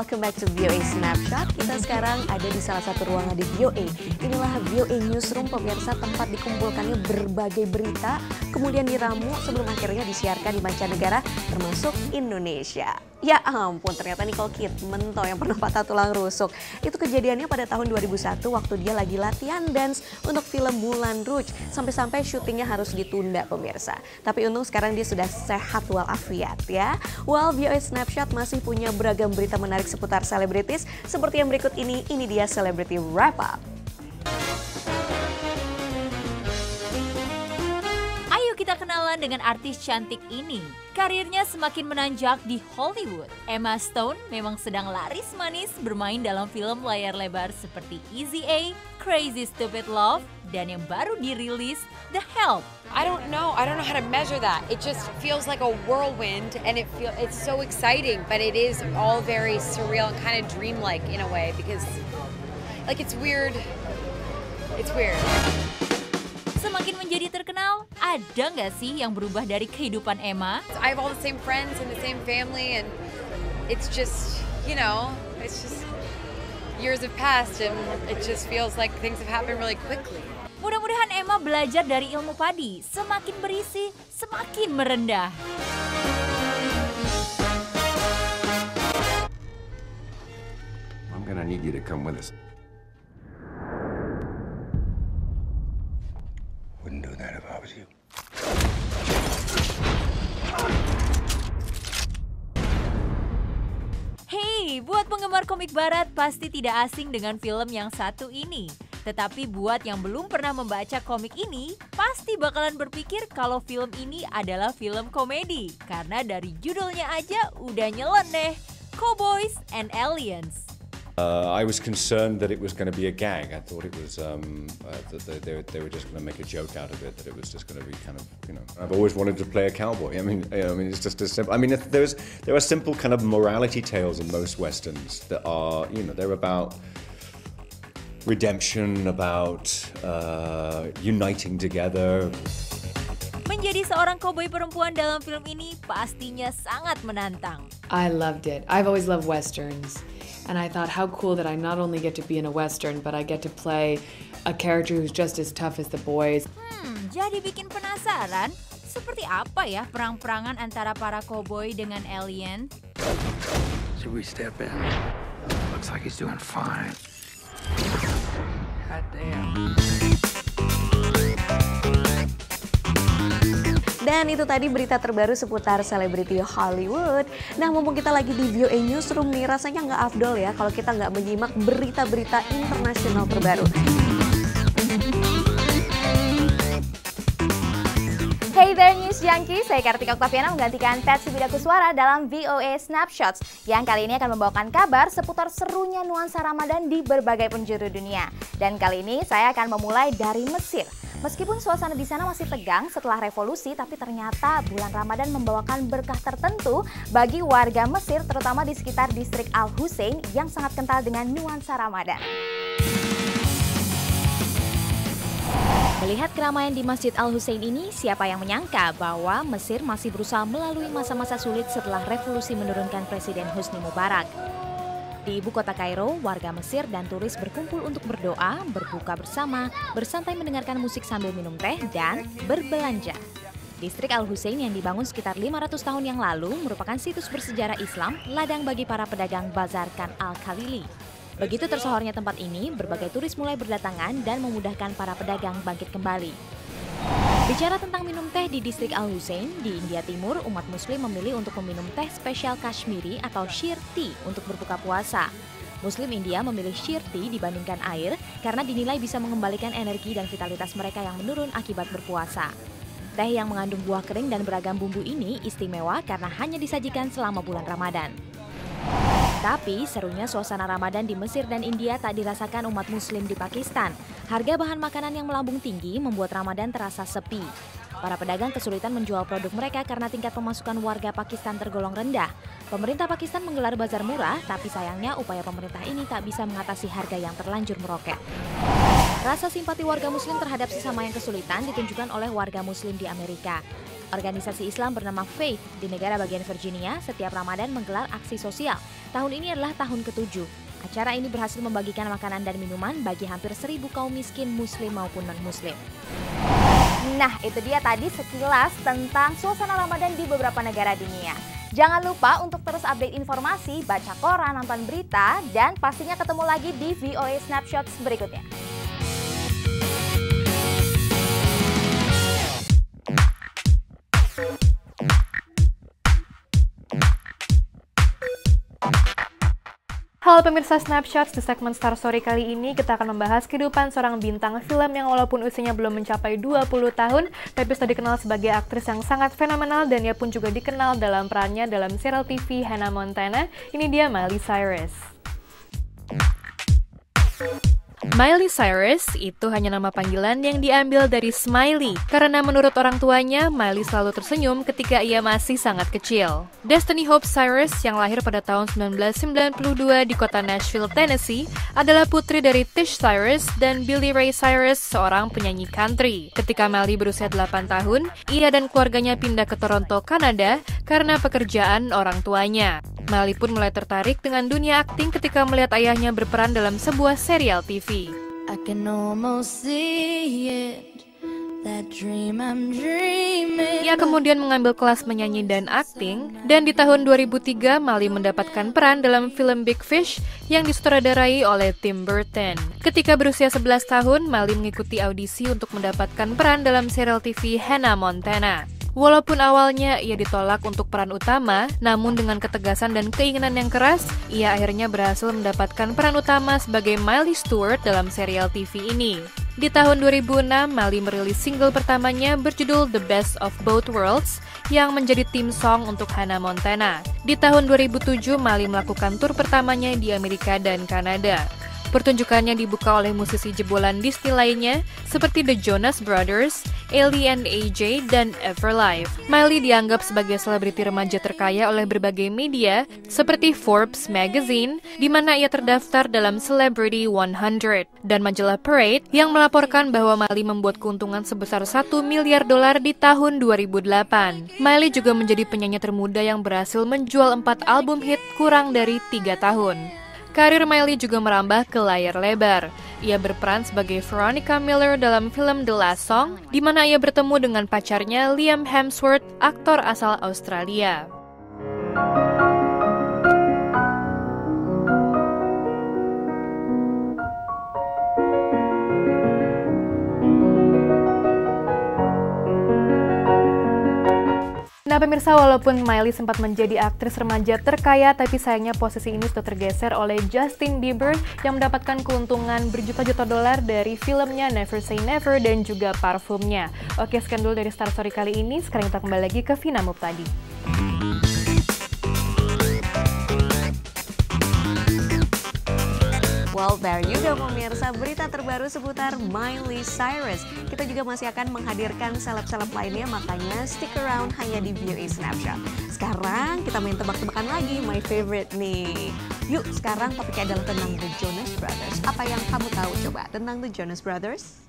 welcome back to VOA Snapshot. Kita sekarang ada di salah satu ruangan di VOA. Inilah VOA Newsroom, pemirsa, tempat dikumpulkannya berbagai berita, kemudian diramu sebelum akhirnya disiarkan di mancanegara, termasuk Indonesia. Ya ampun, ternyata Nicole Kidman toh yang pernah patah tulang rusuk. Itu kejadiannya pada tahun 2001 waktu dia lagi latihan dance untuk film Moulin Rouge. Sampai-sampai syutingnya harus ditunda, pemirsa. Tapi untung sekarang dia sudah sehat walafiat ya. Well, VOA Snapshot masih punya beragam berita menarik seputar selebritis. Seperti yang berikut ini dia Celebrity Wrap Up. Ayo kita kenalan dengan artis cantik ini. Karirnya semakin menanjak di Hollywood. Emma Stone memang sedang laris manis bermain dalam film layar lebar seperti Easy A, Crazy Stupid Love, dan yang baru dirilis The Help. I don't know how to measure that. It just feels like a whirlwind and it's so exciting, but it is all very surreal and kind of dreamlike in a way because like it's weird. It's weird. Semakin menjadi terkenal, ada nggak sih yang berubah dari kehidupan Emma? I have all the same friends and the same family and it's just, it's just years have passed and it just feels like things have happened really quickly. Mudah-mudahan Emma belajar dari ilmu padi, semakin berisi, semakin merendah. I'm gonna need you to come with us. Wouldn't do that if I was you. Hey, buat penggemar komik barat pasti tidak asing dengan film yang satu ini. Tetapi buat yang belum pernah membaca komik ini, pasti bakalan berpikir kalau film ini adalah film komedi. Karena dari judulnya aja udah nyeleneh, Cowboys and Aliens. I was concerned that it was going to be a gag. I thought it was that they were just going to make a joke out of it. That it was just going to be kind of, I've always wanted to play a cowboy. I mean, it's just as simple. I mean, there are simple kind of morality tales in most westerns that are, they're about redemption, about uniting together. Menjadi seorang koboi perempuan dalam film ini pastinya sangat menantang. I loved it. I've always loved westerns. And I thought how cool that I not only get to be in a western, but I get to play a character who's just as tough as the boys. Jadi bikin penasaran, seperti apa ya perang-perangan antara para koboi dengan alien? Should we step in? Looks like he's doing fine. God damn. Dan itu tadi berita terbaru seputar selebriti Hollywood. Nah, mumpung kita lagi di VOA Newsroom nih, rasanya nggak afdol ya kalau kita nggak menyimak berita-berita internasional terbaru. Hey there News Junkie, saya Kartika Oktaviana menggantikan Patsy Widakuswara dalam VOA Snapshots yang kali ini akan membawakan kabar seputar serunya nuansa Ramadan di berbagai penjuru dunia. Dan kali ini saya akan memulai dari Mesir. Meskipun suasana di sana masih tegang setelah revolusi, tapi ternyata bulan Ramadan membawakan berkah tertentu bagi warga Mesir, terutama di sekitar distrik Al-Hussein yang sangat kental dengan nuansa Ramadan. Melihat keramaian di Masjid Al-Hussein ini, siapa yang menyangka bahwa Mesir masih berusaha melalui masa-masa sulit setelah revolusi menurunkan Presiden Hosni Mubarak. Di ibu kota Kairo, warga Mesir dan turis berkumpul untuk berdoa, berbuka bersama, bersantai mendengarkan musik sambil minum teh, dan berbelanja. Distrik Al-Hussein yang dibangun sekitar 500 tahun yang lalu merupakan situs bersejarah Islam, ladang bagi para pedagang Bazar Khan Al-Khalili. Begitu tersohornya tempat ini, berbagai turis mulai berdatangan dan memudahkan para pedagang bangkit kembali. Bicara tentang minum teh di distrik Al-Hussein, di India Timur, umat muslim memilih untuk meminum teh spesial Kashmiri atau sheer tea untuk berbuka puasa. Muslim India memilih sheer tea dibandingkan air karena dinilai bisa mengembalikan energi dan vitalitas mereka yang menurun akibat berpuasa. Teh yang mengandung buah kering dan beragam bumbu ini istimewa karena hanya disajikan selama bulan Ramadan. Tapi serunya suasana Ramadan di Mesir dan India tak dirasakan umat muslim di Pakistan. Harga bahan makanan yang melambung tinggi membuat Ramadan terasa sepi. Para pedagang kesulitan menjual produk mereka karena tingkat pemasukan warga Pakistan tergolong rendah. Pemerintah Pakistan menggelar bazar murah, tapi sayangnya upaya pemerintah ini tak bisa mengatasi harga yang terlanjur meroket. Rasa simpati warga muslim terhadap sesama yang kesulitan ditunjukkan oleh warga muslim di Amerika. Organisasi Islam bernama Faith di negara bagian Virginia setiap Ramadan menggelar aksi sosial. Tahun ini adalah tahun ke-7. Acara ini berhasil membagikan makanan dan minuman bagi hampir 1.000 kaum miskin muslim maupun non-muslim. Nah, itu dia tadi sekilas tentang suasana Ramadan di beberapa negara dunia. Jangan lupa untuk terus update informasi, baca koran, nonton berita, dan pastinya ketemu lagi di VOA Snapshots berikutnya. Halo pemirsa Snapshots, di segmen Star Story kali ini kita akan membahas kehidupan seorang bintang film yang walaupun usianya belum mencapai 20 tahun, tapi sudah dikenal sebagai aktris yang sangat fenomenal dan ia pun juga dikenal dalam perannya dalam serial TV Hannah Montana. Ini dia Miley Cyrus. Miley Cyrus itu hanya nama panggilan yang diambil dari Smiley, karena menurut orang tuanya, Miley selalu tersenyum ketika ia masih sangat kecil. Destiny Hope Cyrus yang lahir pada tahun 1992 di kota Nashville, Tennessee, adalah putri dari Tish Cyrus dan Billy Ray Cyrus, seorang penyanyi country. Ketika Miley berusia 8 tahun, ia dan keluarganya pindah ke Toronto, Kanada, karena pekerjaan orang tuanya. Miley pun mulai tertarik dengan dunia akting ketika melihat ayahnya berperan dalam sebuah serial TV. I can almost see it, that dream I'm dreaming. Ia kemudian mengambil kelas menyanyi dan akting, dan di tahun 2003 Miley mendapatkan peran dalam film Big Fish yang disutradarai oleh Tim Burton. Ketika berusia 11 tahun, Miley mengikuti audisi untuk mendapatkan peran dalam serial TV Hannah Montana. Walaupun awalnya ia ditolak untuk peran utama, namun dengan ketegasan dan keinginan yang keras, ia akhirnya berhasil mendapatkan peran utama sebagai Miley Stewart dalam serial TV ini. Di tahun 2006, Miley merilis single pertamanya berjudul The Best of Both Worlds yang menjadi theme song untuk Hannah Montana. Di tahun 2007, Miley melakukan tur pertamanya di Amerika dan Kanada. Pertunjukannya dibuka oleh musisi jebolan Disney lainnya seperti The Jonas Brothers, Ellie and AJ, dan Everlife. Miley dianggap sebagai selebriti remaja terkaya oleh berbagai media seperti Forbes Magazine, di mana ia terdaftar dalam Celebrity 100, dan majalah Parade yang melaporkan bahwa Miley membuat keuntungan sebesar $1 miliar di tahun 2008. Miley juga menjadi penyanyi termuda yang berhasil menjual 4 album hit kurang dari 3 tahun. Karir Miley juga merambah ke layar lebar. Ia berperan sebagai Veronica Miller dalam film The Last Song, di mana ia bertemu dengan pacarnya Liam Hemsworth, aktor asal Australia. Nah pemirsa, walaupun Miley sempat menjadi aktris remaja terkaya, tapi sayangnya posisi ini sudah tergeser oleh Justin Bieber yang mendapatkan keuntungan berjuta-juta dolar dari filmnya Never Say Never dan juga parfumnya. Oke, sekian dulu dari Star Story kali ini. Sekarang kita kembali lagi ke Vina Muptadi. Well, there you go pemirsa, berita terbaru seputar Miley Cyrus. Kita juga masih akan menghadirkan seleb-seleb lainnya, makanya stick around hanya di VOA Snapshot. Sekarang kita main tebak-tebakan lagi, my favorite nih. Yuk, sekarang topiknya adalah tentang The Jonas Brothers. Apa yang kamu tahu coba tentang The Jonas Brothers?